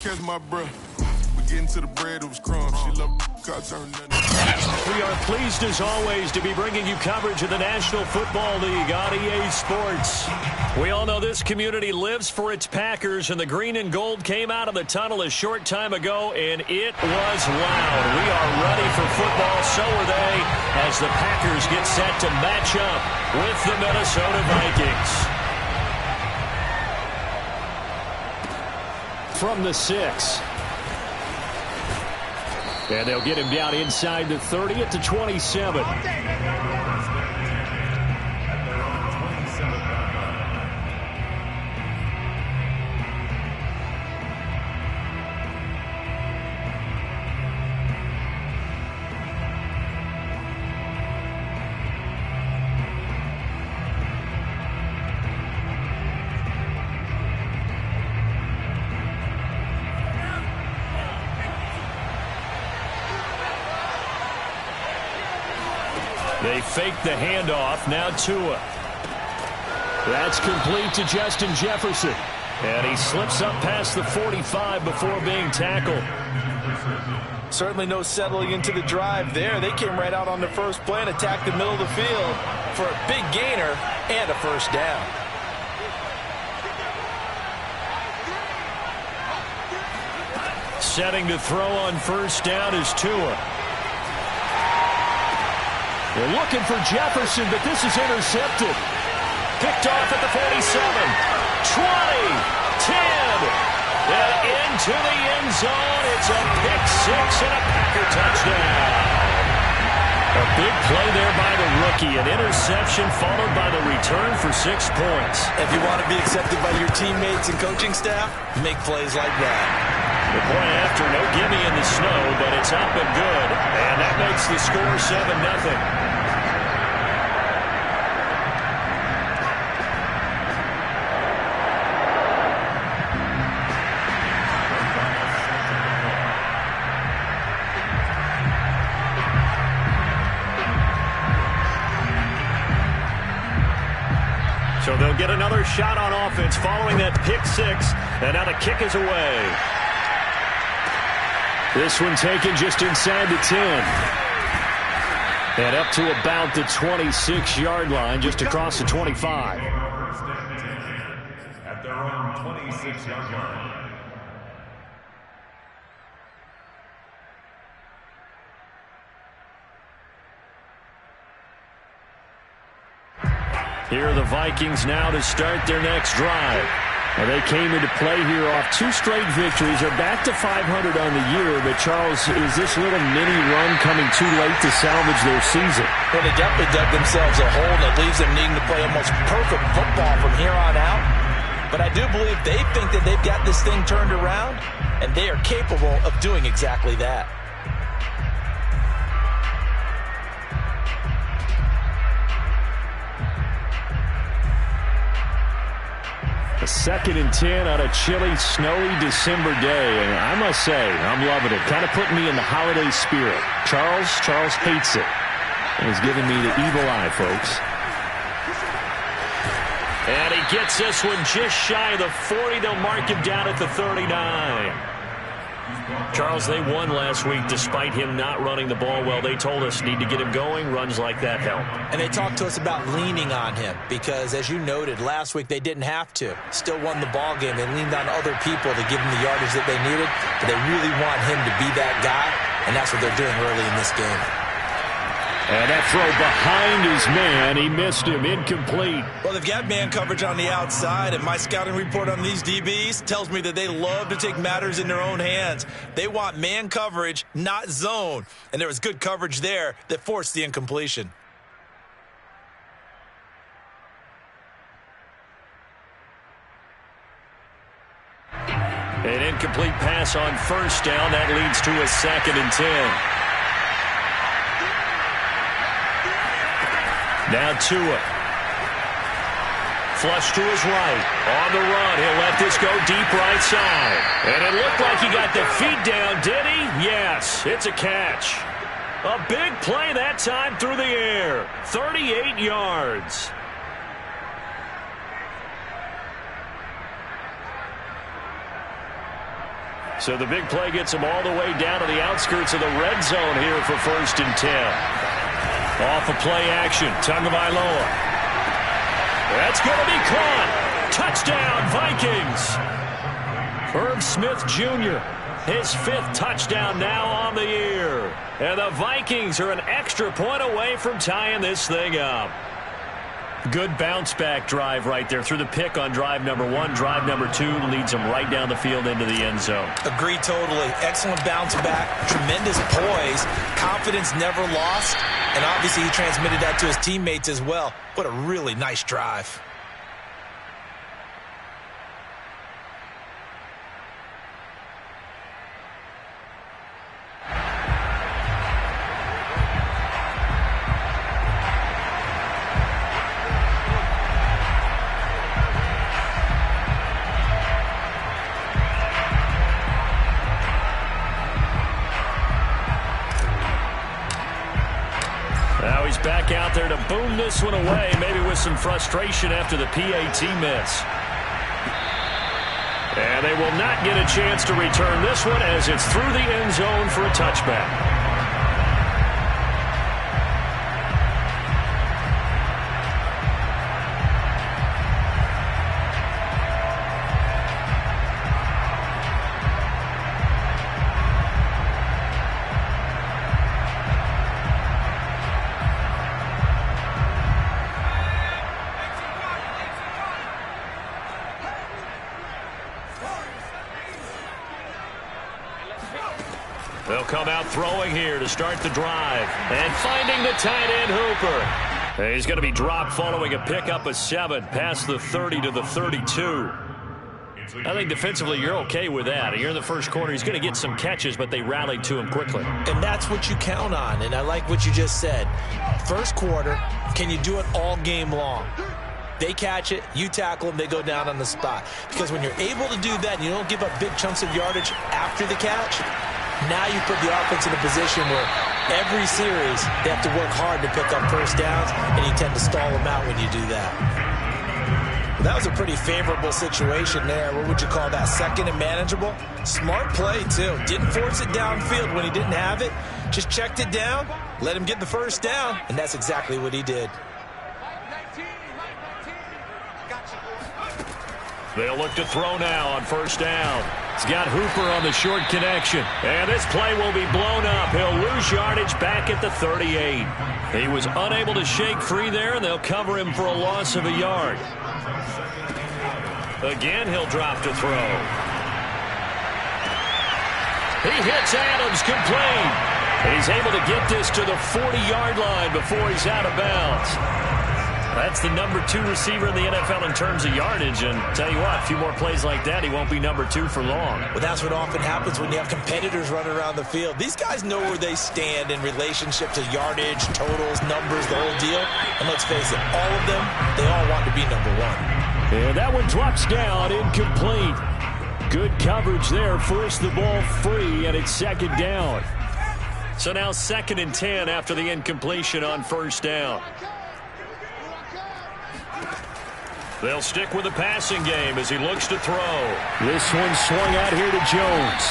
Catch my breath. We get into the bread, it was crumbs. She loved I turned nothing. We are pleased as always to be bringing you coverage of the National Football League on EA Sports. We all know this community lives for its Packers, and the green and gold came out of the tunnel a short time ago, and it was loud. We are ready for football, so are they, as the Packers get set to match up with the Minnesota Vikings. From the 6. And they'll get him down inside the 30 at the 27. They fake the handoff. Now Tua. That's complete to Justin Jefferson. And he slips up past the 45 before being tackled. Certainly no settling into the drive there. They came right out on the first play and attacked the middle of the field for a big gainer and a first down. Setting to throw on first down is Tua. They're looking for Jefferson, but this is intercepted. Picked off at the 47, 20, 10, and into the end zone. It's a pick six and a Packer touchdown. A big play there by the rookie. An interception followed by the return for 6 points. If you want to be accepted by your teammates and coaching staff, make plays like that. The point after, no gimme in the snow, but it's up and good. And that makes the score 7-0. So they'll get another shot on offense following that pick six. And now the kick is away. This one taken just inside the 10. And up to about the 26-yard line, just across the 25. At their own 26-yard line. Here are the Vikings now to start their next drive. Now they came into play here off 2 straight victories. They're back to 500 on the year. But, Charles, is this little mini run coming too late to salvage their season? Well, they definitely dug themselves a hole that leaves them needing to play almost perfect football from here on out. But I do believe they think that they've got this thing turned around, and they are capable of doing exactly that. A 2nd and 10 on a chilly, snowy December day. And I must say, I'm loving it. Kind of putting me in the holiday spirit. Charles hates it. And he's giving me the evil eye, folks. And he gets this one just shy of the 40. They'll mark him down at the 39. Charles, they won last week despite him not running the ball well. They told us need to get him going. Runs like that help. And they talked to us about leaning on him because, as you noted, last week they didn't have to. Still won the ball game. They leaned on other people to give him the yardage that they needed, but they really want him to be that guy, and that's what they're doing early in this game. And that throw behind his man, he missed him, incomplete. Well, they've got man coverage on the outside, and my scouting report on these DBs tells me that they love to take matters in their own hands. They want man coverage, not zone. And there was good coverage there that forced the incompletion. An incomplete pass on first down. That leads to a 2nd and 10. Now Tua. Flush to his right. On the run. He'll let this go deep right side. And it looked like he got the feet down, did he? Yes, it's a catch. A big play that time through the air. 38 yards. So the big play gets him all the way down to the outskirts of the red zone here for 1st and 10. Off of play action, Tagovailoa. That's going to be caught. Touchdown, Vikings. Irv Smith Jr., his 5th touchdown now on the year. And the Vikings are an extra point away from tying this thing up. Good bounce-back drive right there through the pick on drive number 1. Drive number 2 leads them right down the field into the end zone. Agree totally. Excellent bounce-back, tremendous poise, confidence never lost, and obviously he transmitted that to his teammates as well. What a really nice drive. Now he's back out there to boom this one away, maybe with some frustration after the PAT miss. And they will not get a chance to return this one as it's through the end zone for a touchback. They'll come out throwing here to start the drive. And finding the tight end, Hooper. And he's going to be dropped following a pickup of 7 past the 30 to the 32. I think defensively you're okay with that. You're in the first quarter. He's going to get some catches, but they rallied to him quickly. And that's what you count on, and I like what you just said. First quarter, can you do it all game long? They catch it, you tackle them, they go down on the spot. Because when you're able to do that and you don't give up big chunks of yardage after the catch, now you put the offense in a position where every series they have to work hard to pick up first downs, and you tend to stall them out when you do that. Well, that was a pretty favorable situation there. What would you call that? Second and manageable? Smart play, too. Didn't force it downfield when he didn't have it. Just checked it down, let him get the first down, and that's exactly what he did. They'll look to throw now on first down. He's got Hooper on the short connection. And this play will be blown up. He'll lose yardage back at the 38. He was unable to shake free there, and they'll cover him for a loss of a yard. Again, he'll drop to throw. He hits Adams complete. And he's able to get this to the 40-yard line before he's out of bounds. That's the number 2 receiver in the NFL in terms of yardage. And tell you what, a few more plays like that, he won't be number 2 for long. Well, that's what often happens when you have competitors running around the field. These guys know where they stand in relationship to yardage, totals, numbers, the whole deal. And let's face it, all of them, they all want to be number 1. And that one drops down, incomplete. Good coverage there, forced the ball free, and it's second down. So now 2nd and 10 after the incompletion on first down. They'll stick with the passing game as he looks to throw. This one swung out here to Jones.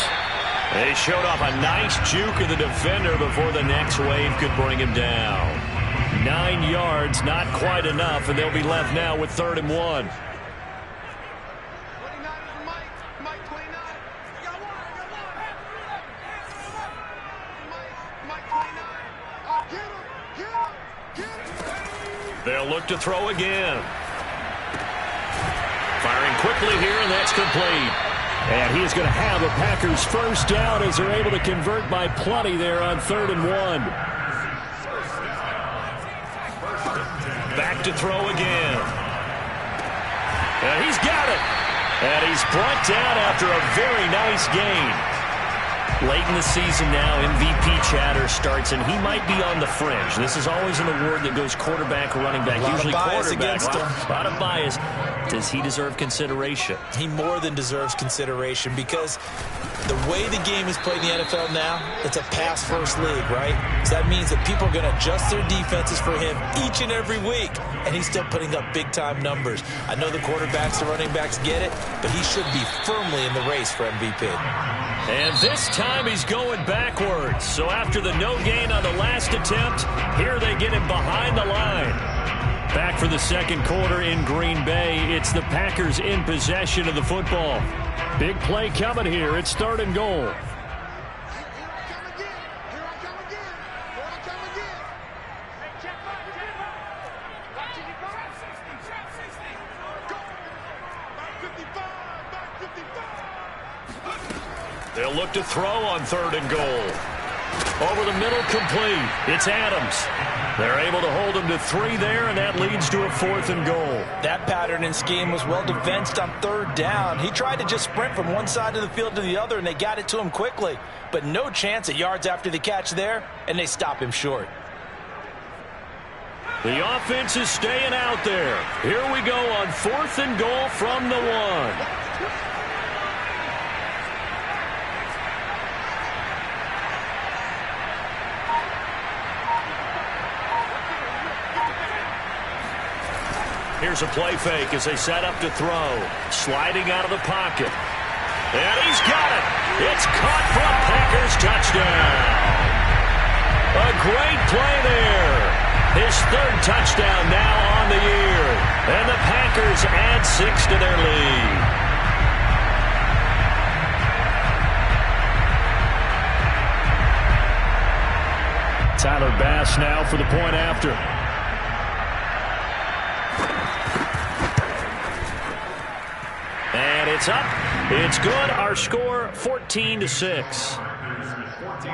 They showed off a nice juke of the defender before the next wave could bring him down. 9 yards, not quite enough, and they'll be left now with 3rd and 1. They'll look to throw again. Firing quickly here, and that's complete. And he is going to have the Packers first down as they're able to convert by plenty there on 3rd and 1. Back to throw again. And he's got it. And he's brought down after a very nice game. Late in the season now, MVP chatter starts, and he might be on the fringe. This is always an award that goes quarterback or running back. Usually quarterback. A lot of bias. Does he deserve consideration? He more than deserves consideration because The way the game is played in the NFL now, it's a pass-first league, right? So that means that people are going to adjust their defenses for him each and every week, and he's still putting up big-time numbers. I know the quarterbacks, the running backs get it, but he should be firmly in the race for MVP. And this time he's going backwards. So after the no gain on the last attempt, here they get him behind the line. Back for the second quarter in Green Bay. It's the Packers in possession of the football. Big play coming here. It's 3rd and goal. They'll look to throw on 3rd and goal. Over the middle, complete. It's Adams. They're able to hold him to 3 there, and that leads to a 4th and goal. That pattern and scheme was well defensed on 3rd down. He tried to just sprint from one side of the field to the other, and they got it to him quickly. But no chance at yards after the catch there, and they stop him short. The offense is staying out there. Here we go on 4th and goal from the 1. Here's a play fake as they set up to throw. Sliding out of the pocket. And he's got it. It's caught for a Packers touchdown. A great play there. His 3rd touchdown now on the year. And the Packers add 6 to their lead. Tyler Bass now for the point after. And it's up. It's good. Our score 14-6. 14,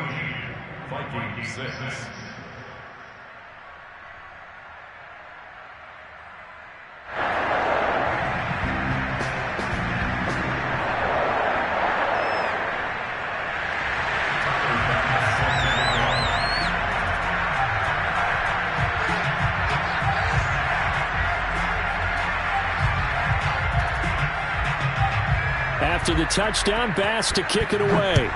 Vikings 6. After the touchdown, Bass to kick it away.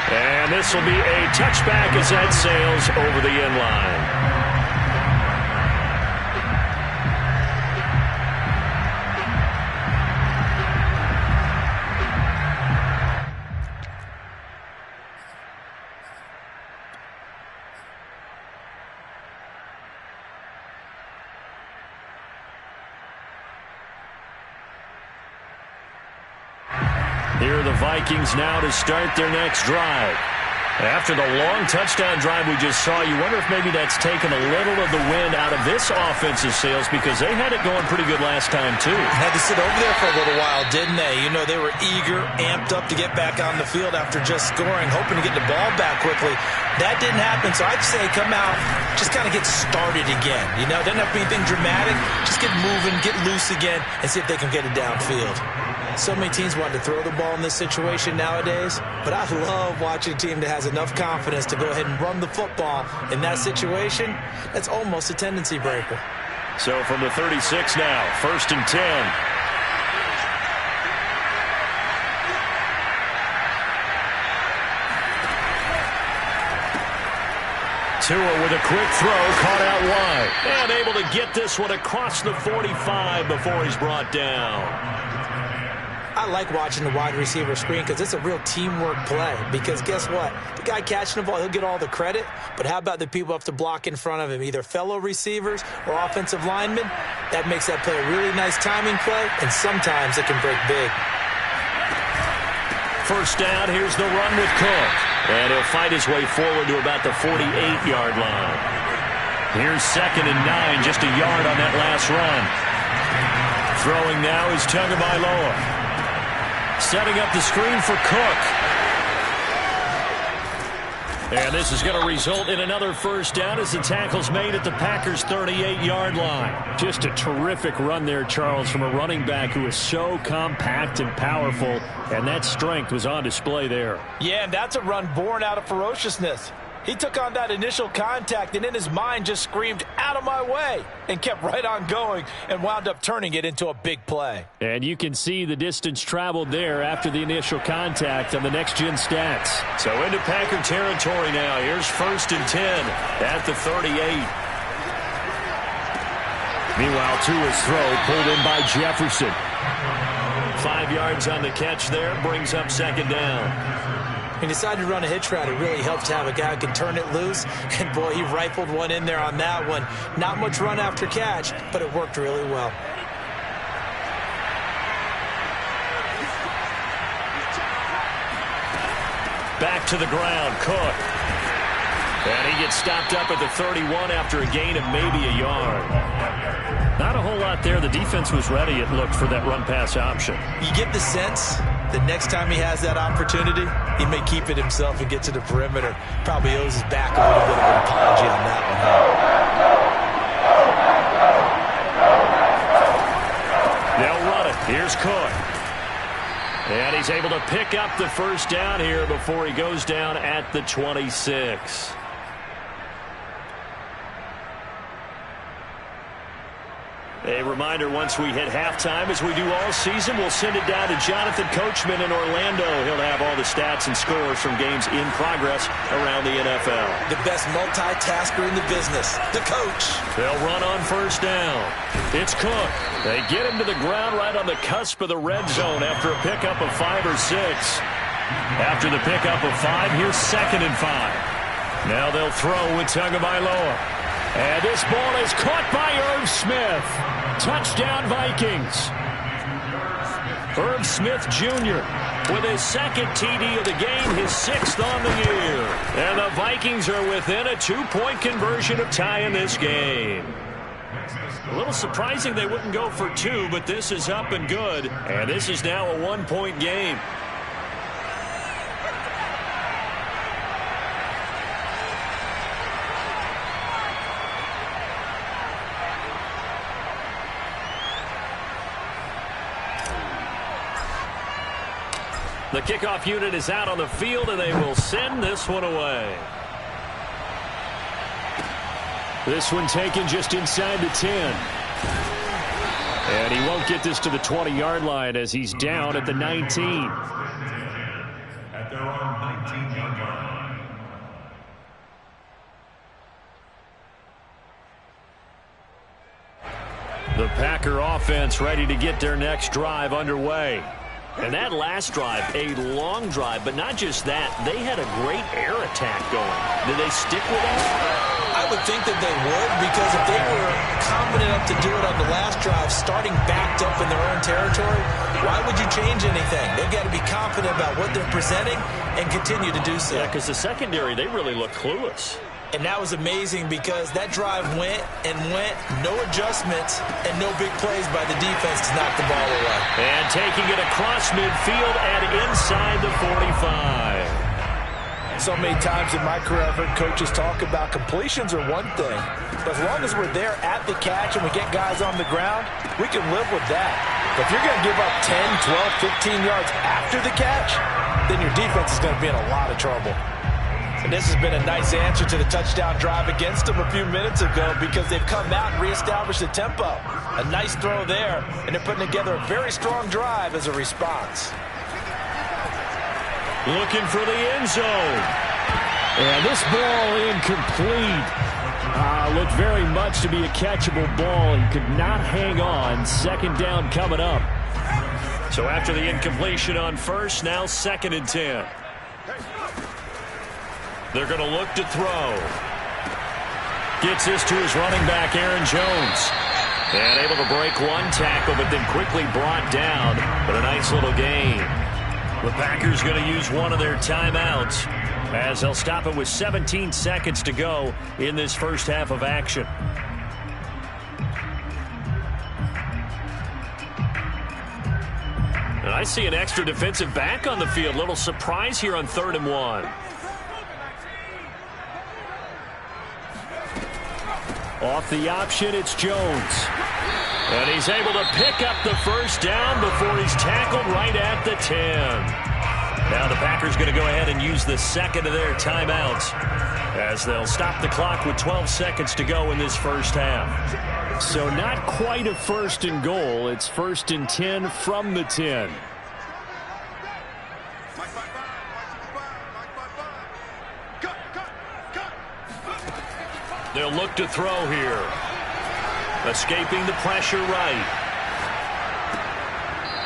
And this will be a touchback as that sails over the end line. Here are the Vikings now to start their next drive. After the long touchdown drive we just saw, you wonder if maybe that's taken a little of the wind out of this offensive sails because they had it going pretty good last time, too. Had to sit over there for a little while, didn't they? You know, they were eager, amped up to get back on the field after just scoring, hoping to get the ball back quickly. That didn't happen, so I'd say come out, just kind of get started again. You know, doesn't have to be anything dramatic. Just get moving, get loose again, and see if they can get it downfield. So many teams want to throw the ball in this situation nowadays, but I love watching a team that has enough confidence to go ahead and run the football in that situation. That's almost a tendency breaker. So from the 36 now, 1st and 10. Tua with a quick throw, caught out wide. And able to get this one across the 45 before he's brought down. I like watching the wide receiver screen because it's a real teamwork play. Because guess what? The guy catching the ball, he'll get all the credit. But how about the people have to block in front of him, either fellow receivers or offensive linemen? That makes that play a really nice timing play, and sometimes it can break big. First down, here's the run with Cook. And he'll fight his way forward to about the 48-yard line. Here's 2nd and 9, just a yard on that last run. Throwing now is Tagovailoa. Setting up the screen for Cook. And this is going to result in another first down as the tackle's made at the Packers' 38-yard line. Just a terrific run there, Charles, from a running back who is so compact and powerful, and that strength was on display there. Yeah, and that's a run born out of ferociousness. He took on that initial contact and in his mind just screamed, "Out of my way," and kept right on going and wound up turning it into a big play. And you can see the distance traveled there after the initial contact on the next-gen stats. So into Packer territory now. Here's 1st and 10 at the 38. Meanwhile, to his throw, pulled in by Jefferson. 5 yards on the catch there, brings up 2nd down. He decided to run a hitch route. It really helps to have a guy who can turn it loose. And, boy, he rifled one in there on that one. Not much run after catch, but it worked really well. Back to the ground, Cook. And he gets stopped up at the 31 after a gain of maybe a yard. Not a whole lot there. The defense was ready, it looked, for that run-pass option. You get the sense that next time he has that opportunity, he may keep it himself and get to the perimeter. Probably owes his back a little bit of an apology on that one, huh? They'll run it. Here's Cook. And he's able to pick up the 1st down here before he goes down at the 26. A reminder, once we hit halftime, as we do all season, we'll send it down to Jonathan Coachman in Orlando. He'll have all the stats and scores from games in progress around the NFL. The best multitasker in the business, the coach. They'll run on 1st down. It's Cook. They get him to the ground right on the cusp of the red zone after a pickup of 5 or 6. After the pickup of 5, here's 2nd and 5. Now they'll throw with Tagovailoa. And this ball is caught by Irv Smith. Touchdown, Vikings. Irv Smith Jr. with his 2nd TD of the game, his 6th on the year. And the Vikings are within a 2-point conversion of tying this game. A little surprising they wouldn't go for 2, but this is up and good. And this is now a 1-point game. The kickoff unit is out on the field, and they will send this one away. This one taken just inside the 10. And he won't get this to the 20-yard line as he's down at the 19. At their own 19-yard line. The Packer offense ready to get their next drive underway. And that last drive, a long drive, but not just that. They had a great air attack going. Did they stick with that? I would think that they would, because if they were confident enough to do it on the last drive, starting backed up in their own territory, why would you change anything? They've got to be confident about what they're presenting and continue to do so. Yeah, because the secondary, they really look clueless. And that was amazing because that drive went and went, no adjustments, and no big plays by the defense to knock the ball away. And taking it across midfield and inside the 45. So many times in my career, I've heard coaches talk about completions are one thing. But as long as we're there at the catch and we get guys on the ground, we can live with that. But if you're going to give up 10, 12, 15 yards after the catch, then your defense is going to be in a lot of trouble. And this has been a nice answer to the touchdown drive against them a few minutes ago because they've come out and reestablished the tempo. A nice throw there, and they're putting together a very strong drive as a response. Looking for the end zone. And this ball incomplete. Looked very much to be a catchable ball. He could not hang on. 2nd down coming up. So after the incompletion on 1st, now 2nd and 10. They're going to look to throw. Gets this to his running back, Aaron Jones. And able to break one tackle, but then quickly brought down. But a nice little gain. The Packers going to use one of their timeouts as they'll stop it with 17 seconds to go in this first half of action. And I see an extra defensive back on the field. Little surprise here on 3rd and 1. Off the option, it's Jones. And he's able to pick up the 1st down before he's tackled right at the 10. Now the Packers going to go ahead and use the second of their timeouts as they'll stop the clock with 12 seconds to go in this first half. So not quite a first and goal. It's 1st and 10 from the 10. They'll look to throw here. Escaping the pressure right.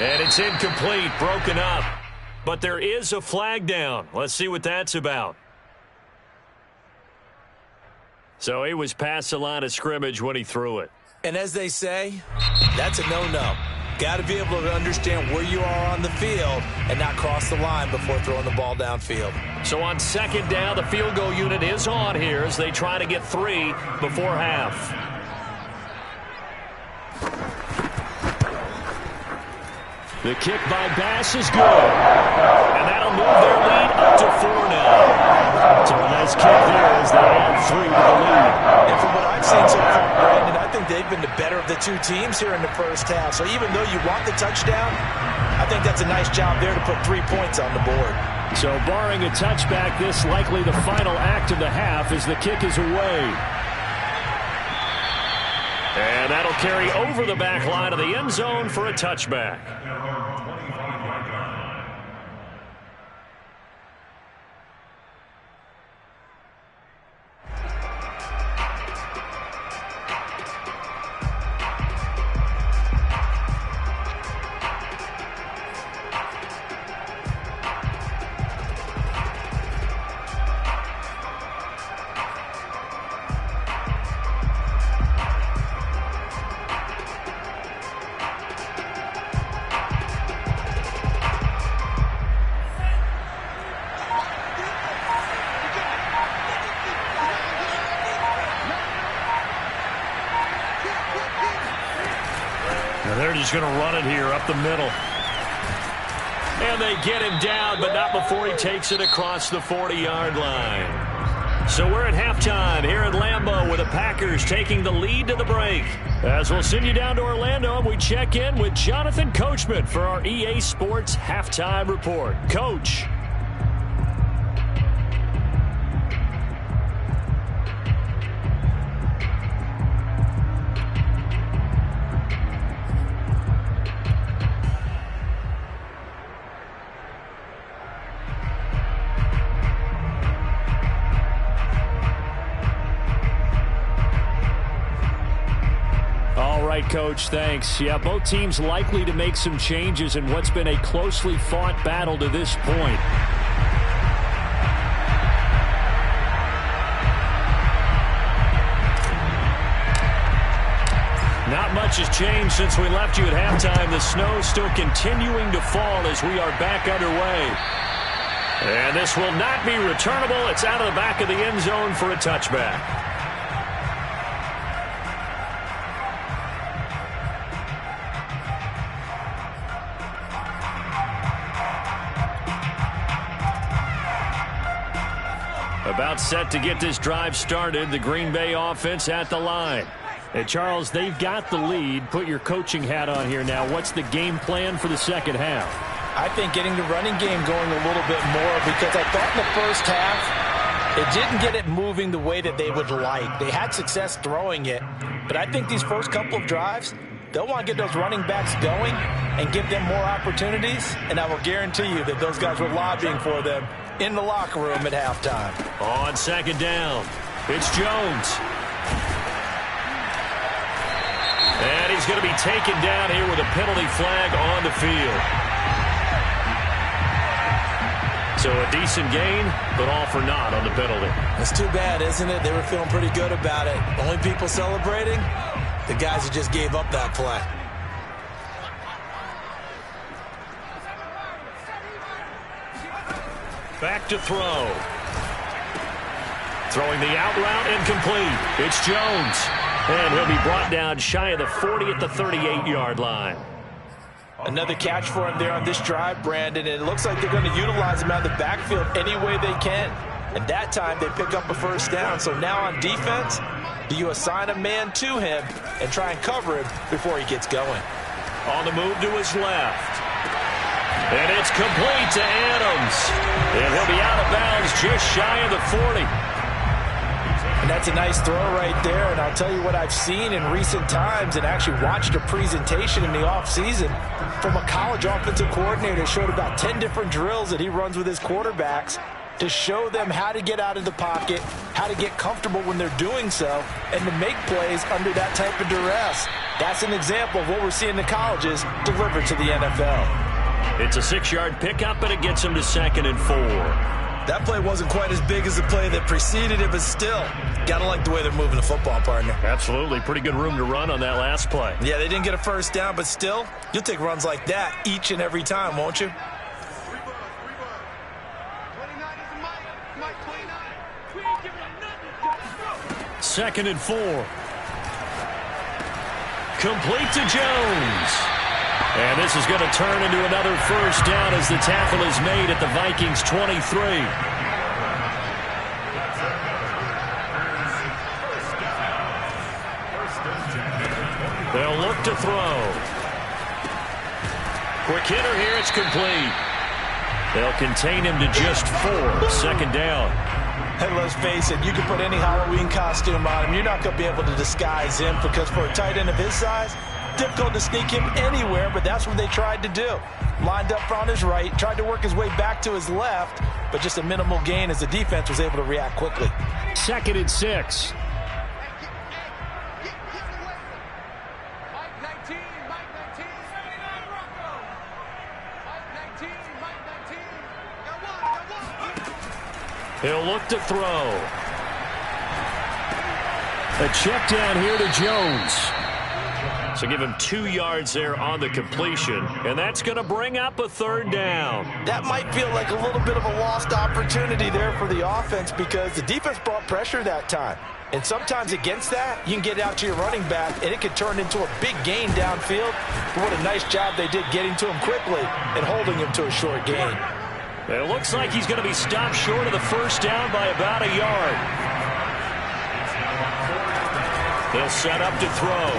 And it's incomplete, broken up. But there is a flag down. Let's see what that's about. So he was past the line of scrimmage when he threw it. And as they say, that's a no-no. Got to be able to understand where you are on the field and not cross the line before throwing the ball downfield. So on second down, the field goal unit is on here as they try to get 3 before half. The kick by Bass is good. And that'll move their lead up to 4 now. So a nice kick there as they add 3 to the lead. And from what I've seen so far, Brandon, I think they've been the better of the two teams here in the first half. So even though you want the touchdown, I think that's a nice job there to put 3 points on the board. So barring a touchback, this likely the final act of the half as the kick is away. And that'll carry over the back line of the end zone for a touchback. They're just going to run it here up the middle. And they get him down, but not before he takes it across the 40-yard line. So we're at halftime here at Lambeau with the Packers taking the lead to the break. As we'll send you down to Orlando, and we check in with Jonathan Coachman for our EA Sports Halftime Report. Coach. Coach, thanks. Yeah, both teams likely to make some changes in what's been a closely fought battle to this point. Not much has changed since we left you at halftime. The snow still continuing to fall as we are back underway. And this will not be returnable. It's out of the back of the end zone for a touchback. About set to get this drive started. The Green Bay offense at the line. Hey, Charles, they've got the lead. Put your coaching hat on here now. What's the game plan for the second half? I think getting the running game going a little bit more because I thought in the first half it didn't get it moving the way that they would like. They had success throwing it, but I think these first couple of drives, they'll want to get those running backs going and give them more opportunities, and I will guarantee you that those guys were lobbying for them in the locker room at halftime. On second down, it's Jones. And he's going to be taken down here with a penalty flag on the field. So a decent gain, but all for naught on the penalty. It's too bad, isn't it? They were feeling pretty good about it. Only people celebrating, the guys who just gave up that play. Back to throw. Throwing the out route incomplete. It's Jones. And he'll be brought down shy of the 40 at the 38-yard line. Another catch for him there on this drive, Brandon. And it looks like they're going to utilize him out of the backfield any way they can. And that time they pick up a first down. So now on defense, do you assign a man to him and try and cover him before he gets going? On the move to his left. And it's complete to Adams. And he'll be out of bounds just shy of the 40. And that's a nice throw right there. And I'll tell you what I've seen in recent times and actually watched a presentation in the offseason from a college offensive coordinator. Showed about 10 different drills that he runs with his quarterbacks to show them how to get out of the pocket, how to get comfortable when they're doing so, and to make plays under that type of duress. That's an example of what we're seeing in the colleges delivered to the NFL. It's a 6-yard pickup, and it gets him to 2nd and 4. That play wasn't quite as big as the play that preceded it, but still, got to like the way they're moving the football, partner. Absolutely. Pretty good room to run on that last play. Yeah, they didn't get a first down, but still, you'll take runs like that each and every time, won't you? Second and 4. Complete to Jones. And this is going to turn into another first down as the tackle is made at the Vikings' 23. They'll look to throw. Quick hitter here, it's complete. They'll contain him to just 4. Second down. And let's face it, you can put any Halloween costume on him. You're not going to be able to disguise him because for a tight end of his size, difficult to sneak him anywhere, but that's what they tried to do. Lined up on his right, tried to work his way back to his left, but just a minimal gain as the defense was able to react quickly. 2nd and 6. He'll look to throw. A check down here to Jones. So give him 2 yards there on the completion, and that's going to bring up a 3rd down. That might feel like a little bit of a lost opportunity there for the offense because the defense brought pressure that time. And sometimes against that, you can get out to your running back, and it could turn into a big gain downfield. But what a nice job they did getting to him quickly and holding him to a short gain. It looks like he's going to be stopped short of the first down by about a yard. He'll set up to throw.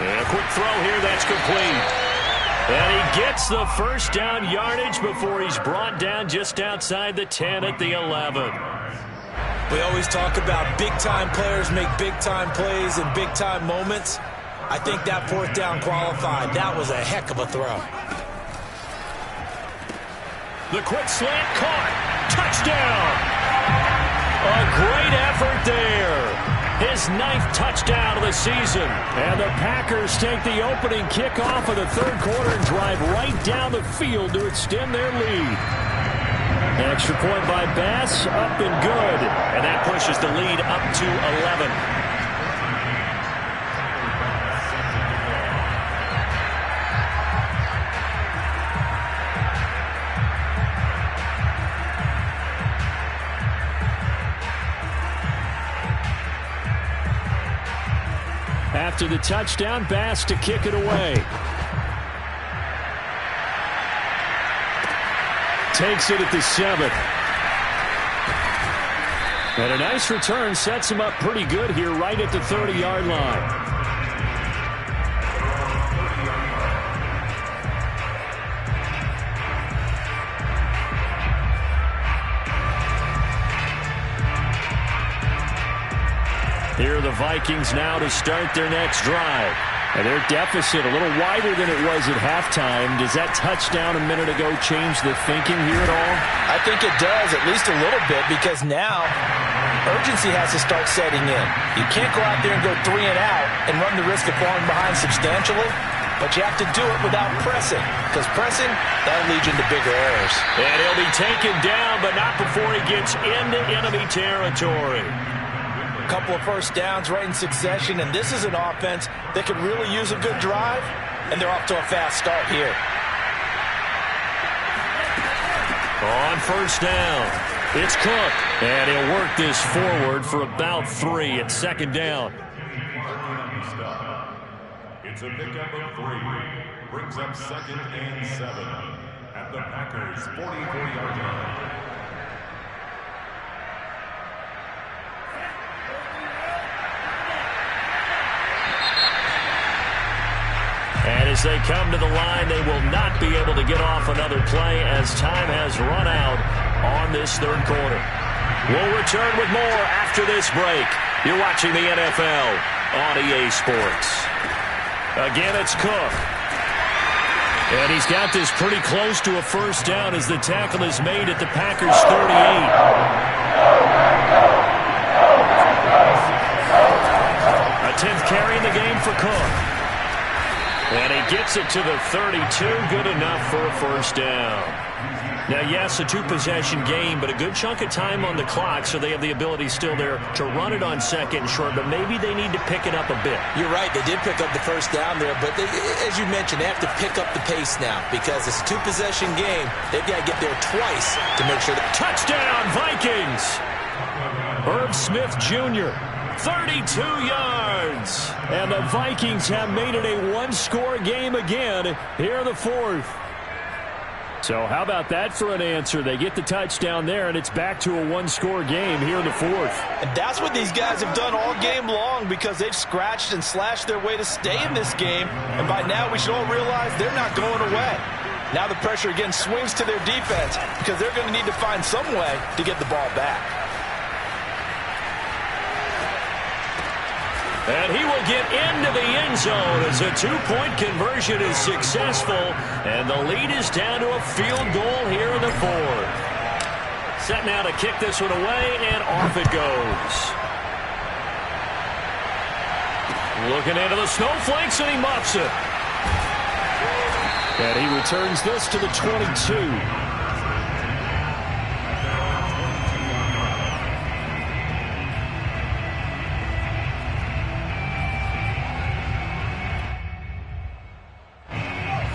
And a quick throw here, that's complete. And he gets the first down yardage before he's brought down just outside the 10 at the 11. We always talk about big-time players make big-time plays in big-time moments. I think that 4th down qualified. That was a heck of a throw. The quick slant caught. Touchdown. A great effort there. His 9th touchdown of the season. And the Packers take the opening kickoff of the 3rd quarter and drive right down the field to extend their lead. An extra point by Bass, up and good. And that pushes the lead up to 11. After the touchdown, Bass to kick it away. Takes it at the 7. And a nice return sets him up pretty good here right at the 30-yard line. Here are the Vikings now to start their next drive. And their deficit a little wider than it was at halftime. Does that touchdown a minute ago change the thinking here at all? I think it does, at least a little bit, because now urgency has to start setting in. You can't go out there and go 3 and out and run the risk of falling behind substantially, but you have to do it without pressing, because pressing, that'll lead you into bigger errors. And he'll be taken down, but not before he gets into enemy territory. A couple of first downs right in succession, and this is an offense that could really use a good drive, and they're off to a fast start here. On first down, it's Cook, and he'll work this forward for about 3 at 2nd down. It's a pickup of 3. Brings up 2nd and 7 at the Packers' 44-yard line. And as they come to the line, they will not be able to get off another play as time has run out on this third quarter. We'll return with more after this break. You're watching the NFL on EA Sports. Again, it's Cook. And he's got this pretty close to a first down as the tackle is made at the Packers' 38. A 10th carry in the game for Cook. And he gets it to the 32. Good enough for a first down. Now, yes, a two-possession game, but a good chunk of time on the clock, so they have the ability still there to run it on second and short, but maybe they need to pick it up a bit. You're right. They did pick up the first down there, but as you mentioned, they have to pick up the pace now because it's a two-possession game. They've got to get there twice to make sure that... Touchdown, Vikings! Herb Smith Jr., 32 yards. And the Vikings have made it a one-score game again here in the fourth. So how about that for an answer? They get the touchdown there, and it's back to a one-score game here in the fourth. And that's what these guys have done all game long because they've scratched and slashed their way to stay in this game. And by now, we should all realize they're not going away. Now the pressure again swings to their defense because they're going to need to find some way to get the ball back. And he will get into the end zone as a two-point conversion is successful. And the lead is down to a field goal here in the fourth. Set now to kick this one away, and off it goes. Looking into the snowflakes, and he muffs it. And he returns this to the 22.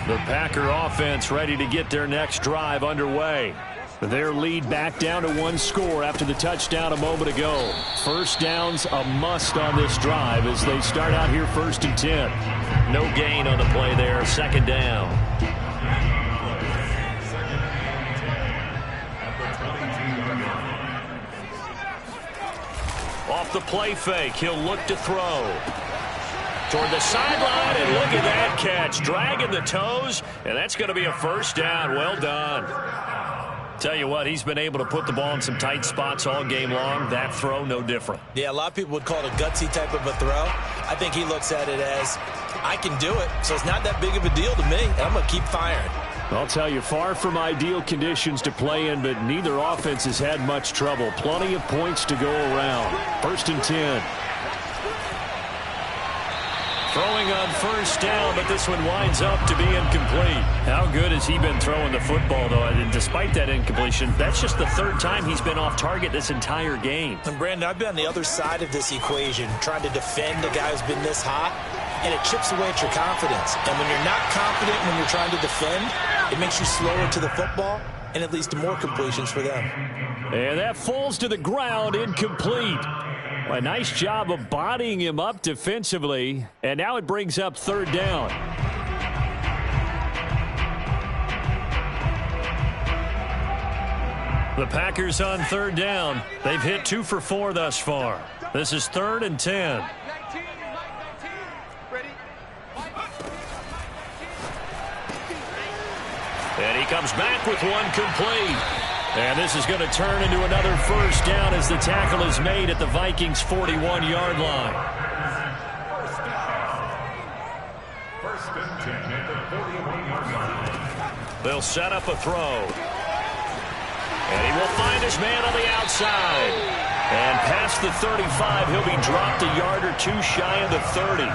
The Packer offense ready to get their next drive underway. Their lead back down to one score after the touchdown a moment ago. First down's a must on this drive as they start out here 1st and 10. No gain on the play there, second down. Off the play fake, he'll look to throw. Toward the sideline, and look at that catch. Dragging the toes, and that's going to be a first down. Well done. Tell you what, he's been able to put the ball in some tight spots all game long. That throw, no different. Yeah, a lot of people would call it a gutsy type of a throw. I think he looks at it as, I can do it, so it's not that big of a deal to me, and I'm going to keep firing. I'll tell you, far from ideal conditions to play in, but neither offense has had much trouble. Plenty of points to go around. 1st and 10. Throwing on first down, but this one winds up to be incomplete. How good has he been throwing the football, though? And despite that incompletion, that's just the third time he's been off target this entire game. And, Brandon, I've been on the other side of this equation, trying to defend a guy who's been this hot, and it chips away at your confidence. And when you're not confident when you're trying to defend, it makes you slower to the football, and it leads to more completions for them. And that falls to the ground, incomplete. A nice job of bodying him up defensively, and now it brings up third down. The Packers on third down. They've hit 2 for 4 thus far. This is 3rd and 10. And he comes back with one complete. And this is going to turn into another first down as the tackle is made at the Vikings' 41-yard line. 1st and 10 at the 41-yard line. They'll set up a throw. And he will find his man on the outside. And past the 35, he'll be dropped a yard or two shy of the 30.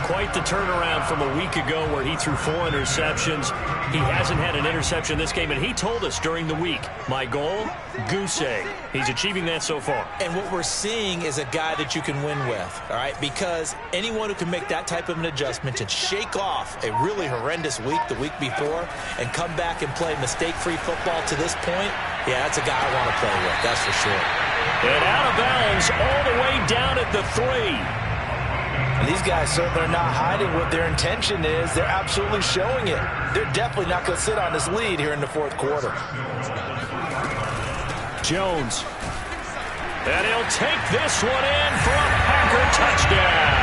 Quite the turnaround from a week ago where he threw 4 interceptions. He hasn't had an interception this game, and he told us during the week, my goal, goose egg. He's achieving that so far. And what we're seeing is a guy that you can win with, all right? Because anyone who can make that type of an adjustment and shake off a really horrendous week the week before and come back and play mistake-free football to this point, yeah, that's a guy I want to play with, that's for sure. And out of bounds all the way down at the 3. And these guys certainly are not hiding what their intention is. They're absolutely showing it. They're definitely not going to sit on this lead here in the fourth quarter. Jones. And he'll take this one in for a Packer touchdown.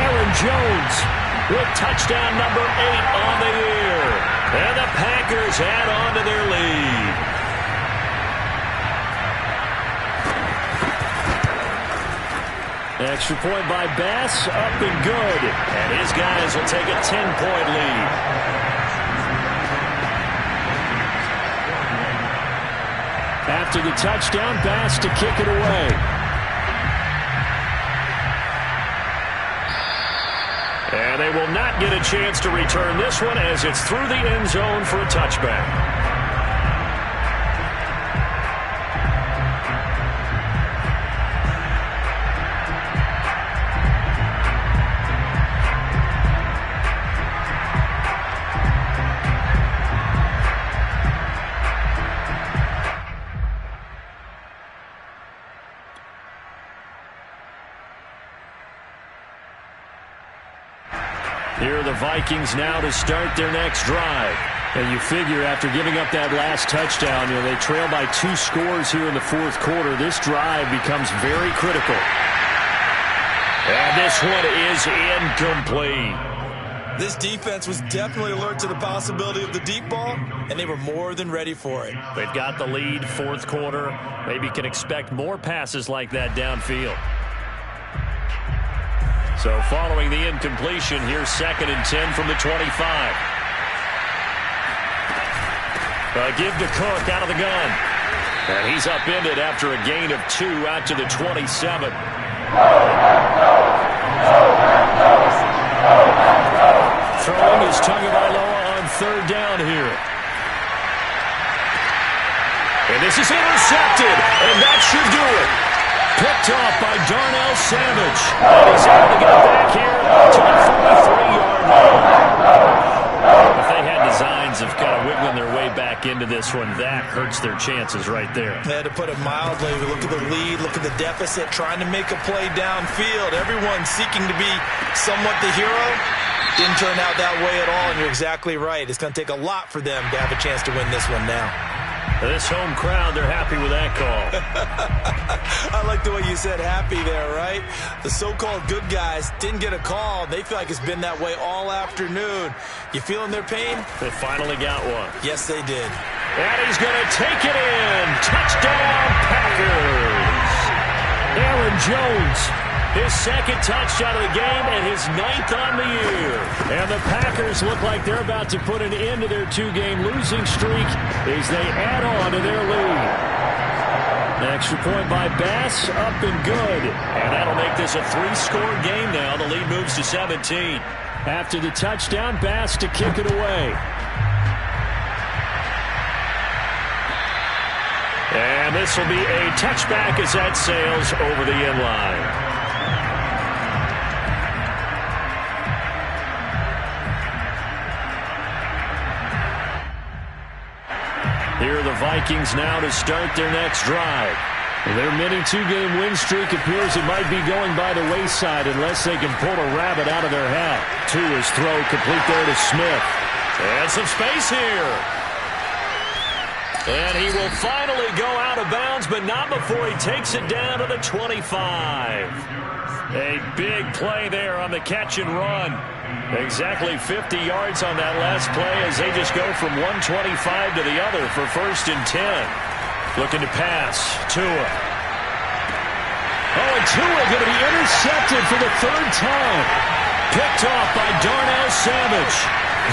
Aaron Jones with touchdown number 8 on the Packers add on to their lead. Extra point by Bass, up and good. And his guys will take a 10-point lead. After the touchdown, Bass to kick it away. And they will not get a chance to return this one as it's through the end zone for a touchback. Here are the Vikings now to start their next drive. And you figure after giving up that last touchdown, they trail by 2 scores here in the fourth quarter. This drive becomes very critical. And this one is incomplete. This defense was definitely alert to the possibility of the deep ball, and they were more than ready for it. They've got the lead, fourth quarter. Maybe can expect more passes like that downfield. So following the incompletion, here's 2nd and 10 from the 25. Give to Cook out of the gun. And he's upended after a gain of 2 out to the 27. Throwing is Tagovailoa on 3rd down here. And this is intercepted, and that should do it. Picked off by Darnell Savage. And he's able to get it back here to the 43-yard line. If they had designs of kind of wiggling their way back into this one, that hurts their chances right there. They had to put it mildly. Look at the lead, look at the deficit, trying to make a play downfield. Everyone seeking to be somewhat the hero. Didn't turn out that way at all, and you're exactly right. It's going to take a lot for them to have a chance to win this one now. This home crowd, they're happy with that call. I like the way you said happy there, right? The so-called good guys didn't get a call. They feel like it's been that way all afternoon. You feeling their pain? They finally got one. Yes, they did. And he's going to take it in. Touchdown, Packers. Aaron Jones, his 2nd touchdown of the game and his 9th on the year. And the Packers look like they're about to put an end to their 2-game losing streak as they add on to their lead. Extra point by Bass, up and good. And that'll make this a 3-score game now. The lead moves to 17. After the touchdown, Bass to kick it away. And this will be a touchback as that sails over the end line. Here are the Vikings now to start their next drive. Their mini 2-game win streak appears it might be going by the wayside unless they can pull a rabbit out of their hat. To his throw, complete there to Smith. And some space here. And he will finally go out of bounds, but not before he takes it down to the 25. A big play there on the catch and run. Exactly 50 yards on that last play as they just go from 125 to the other for 1st and 10. Looking to pass. Tua. Oh, and Tua going to be intercepted for the 3rd time. Picked off by Darnell Savage.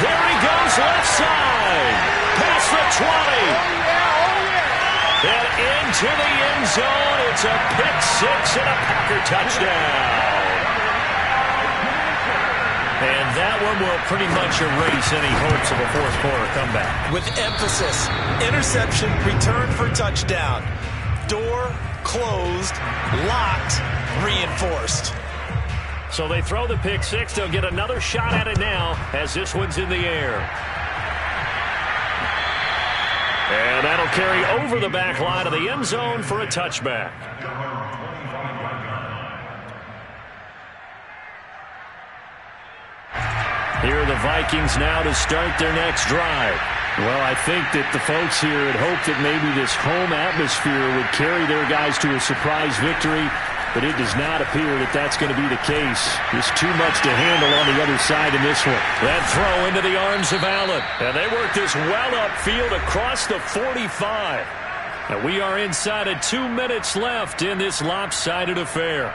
There he goes left side. Past the 20. And into the end zone. It's a pick 6 and a Packer touchdown. And that one will pretty much erase any hopes of a fourth quarter comeback. With emphasis, interception, return for touchdown. Door closed, locked, reinforced. So they throw the pick 6. They'll get another shot at it now as this one's in the air. And that'll carry over the back line of the end zone for a touchback. Here are the Vikings now to start their next drive. Well, I think that the folks here had hoped that maybe this home atmosphere would carry their guys to a surprise victory. but it does not appear that that's going to be the case. Just too much to handle on the other side in this one. That throw into the arms of Allen. And they work this well upfield across the 45. And we are inside of 2 minutes left in this lopsided affair.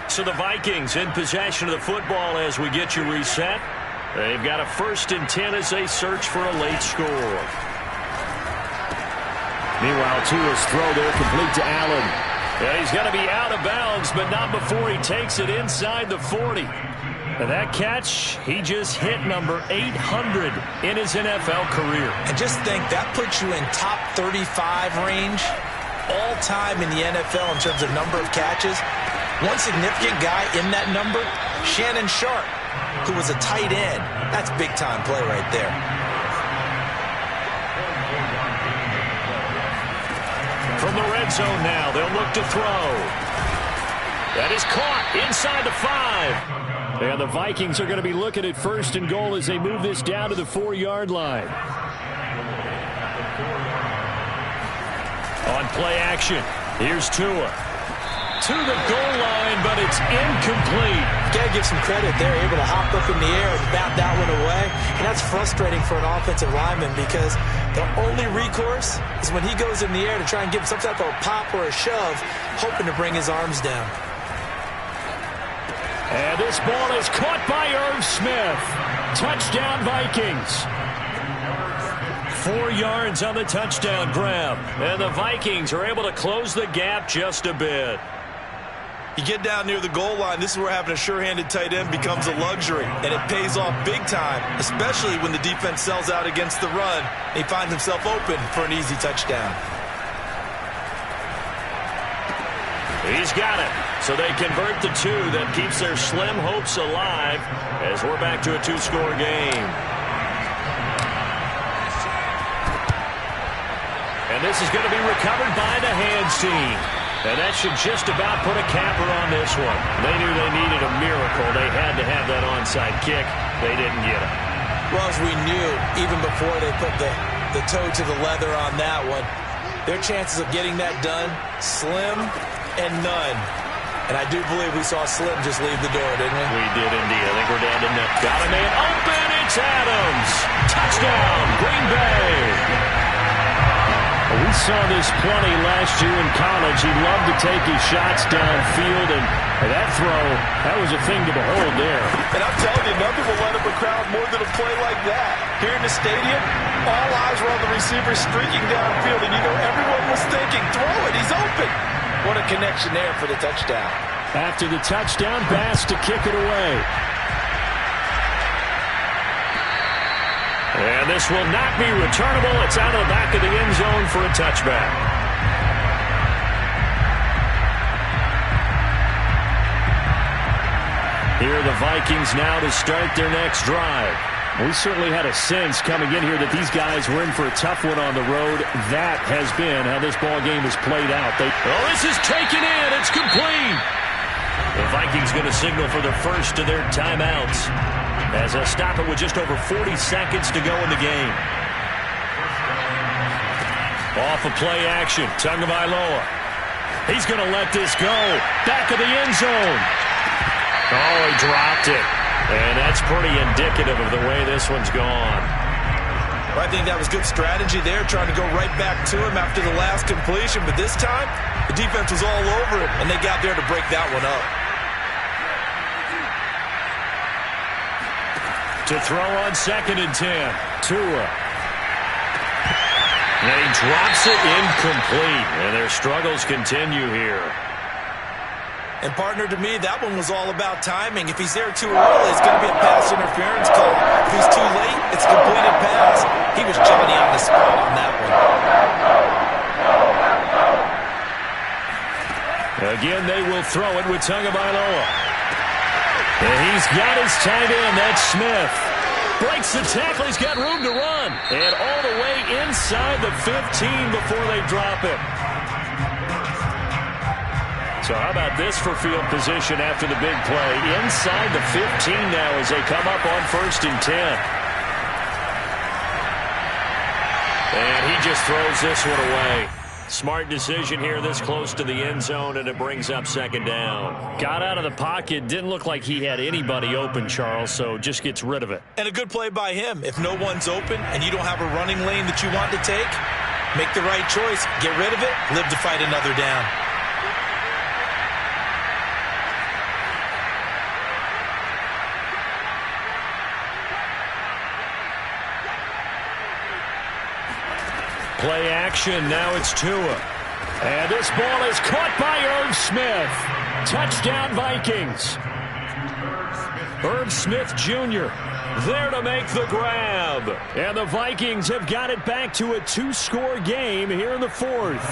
So the Vikings in possession of the football as we get you reset. They've got a 1st and 10 as they search for a late score. Meanwhile, Tua's throw there complete to Allen. Yeah, he's going to be out of bounds, but not before he takes it inside the 40. And that catch, he just hit number 800 in his NFL career. And just think, that puts you in top 35 range all time in the NFL in terms of number of catches. One significant guy in that number, Shannon Sharp, who was a tight end. That's big-time play right there. From the red zone now, they'll look to throw. That is caught inside the 5. And the Vikings are going to be looking at 1st and goal as they move this down to the 4-yard line. On play action, here's Tua. To the goal line, but it's incomplete. Got to give some credit there, able to hop up in the air and bat that one away. And that's frustrating for an offensive lineman because the only recourse is when he goes in the air to try and give some type of a pop or a shove, hoping to bring his arms down. And this ball is caught by Irv Smith. Touchdown, Vikings. 4 yards on the touchdown grab. And the Vikings are able to close the gap just a bit. You get down near the goal line, this is where having a sure-handed tight end becomes a luxury. And it pays off big time, especially when the defense sells out against the run. He finds himself open for an easy touchdown. He's got it. So they convert the 2 that keeps their slim hopes alive as we're back to a 2-score game. And this is going to be recovered by the hands team. And that should just about put a capper on this one. They knew they needed a miracle. They had to have that onside kick. They didn't get it. Well, as we knew, even before they put the toe to the leather on that one, their chances of getting that done, slim and none. And I do believe we saw Slim just leave the door, didn't we? We did indeed. I think we're down to net. Got a man open. It's Adams. Touchdown, Green Bay. We saw this plenty last year in college. He loved to take his shots downfield, and that throw, that was a thing to behold there. And I'm telling you, nothing will let up a crowd more than a play like that. Here in the stadium, all eyes were on the receiver streaking downfield, and you know everyone was thinking, throw it, he's open. What a connection there for the touchdown. After the touchdown, Bass to kick it away. And this will not be returnable. It's out of the back of the end zone for a touchback. Here are the Vikings now to start their next drive. We certainly had a sense coming in here that these guys were in for a tough one on the road. That has been how this ball game has played out. Oh, this is taken in. It's complete. The Vikings going to signal for the first of their timeouts as they'll stop it with just over 40 seconds to go in the game. Off of play action, Tagovailoa. He's going to let this go. Back of the end zone. Oh, he dropped it. And that's pretty indicative of the way this one's gone. I think that was good strategy there, trying to go right back to him after the last completion. But this time, the defense was all over it, and they got there to break that one up. To throw on 2nd and 10. Tua. And he drops it incomplete. And their struggles continue here. And, partner, to me, that one was all about timing. If he's there too early, it's going to be a pass interference call. If he's too late, it's a completed pass. He was Johnny on the spot on that one. Again, they will throw it with Tagovailoa. And he's got his tight end. That's Smith. Breaks the tackle. He's got room to run. And all the way inside the 15 before they drop it. So how about this for field position after the big play? Inside the 15 now as they come up on 1st and 10. And he just throws this one away. Smart decision here this close to the end zone, and it brings up second down. Got out of the pocket. Didn't look like he had anybody open, Charles, so just gets rid of it. And a good play by him. If no one's open and you don't have a running lane that you want to take, make the right choice. Get rid of it. Live to fight another down. Play action. Now it's Tua. And this ball is caught by Irv Smith. Touchdown, Vikings. Irv Smith Jr. there to make the grab. And the Vikings have got it back to a 2-score game here in the fourth.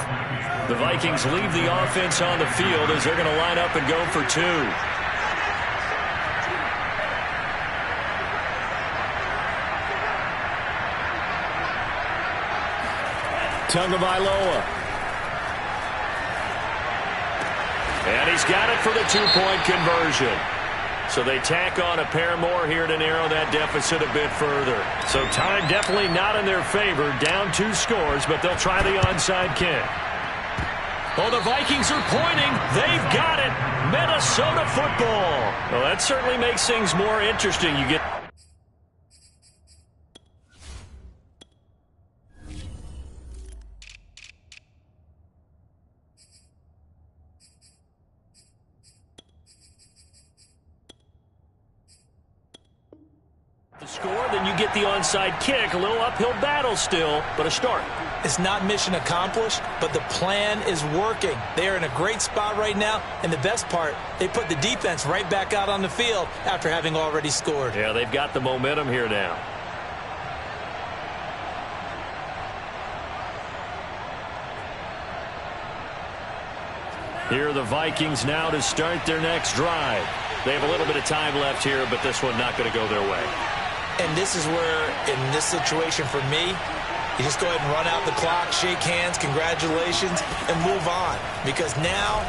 The Vikings leave the offense on the field as they're going to line up and go for 2. Tagovailoa. And he's got it for the 2-point conversion. So they tack on a pair more here to narrow that deficit a bit further. So time definitely not in their favor. Down 2 scores, but they'll try the onside kick. Oh, the Vikings are pointing. They've got it. Minnesota football. Well, that certainly makes things more interesting. You get the score, then you get the onside kick. A little uphill battle still, but a start. It's not mission accomplished, but the plan is working. They are in a great spot right now, and the best part, they put the defense right back out on the field after having already scored. Yeah, they've got the momentum here now. Here are the Vikings now to start their next drive. They have a little bit of time left here, but this one not going to go their way. And this is where, in this situation for me, you just go ahead and run out the clock, shake hands, congratulations, and move on. Because now,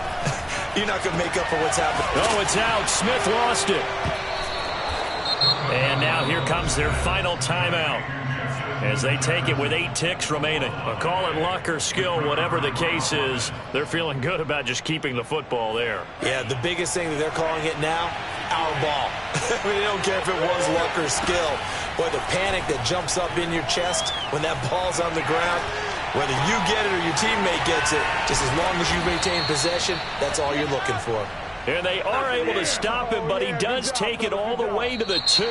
you're not going to make up for what's happened. Oh, it's out. Smith lost it. And now here comes their final timeout as they take it with 8 ticks remaining. Call it luck or skill, whatever the case is. They're feeling good about just keeping the football there. Yeah, the biggest thing that they're calling it now, our ball. I mean, they don't care if it was luck or skill. Boy, the panic that jumps up in your chest when that ball's on the ground, whether you get it or your teammate gets it, just as long as you maintain possession, that's all you're looking for. And they are able to stop him, but he does take it all the way to the 2.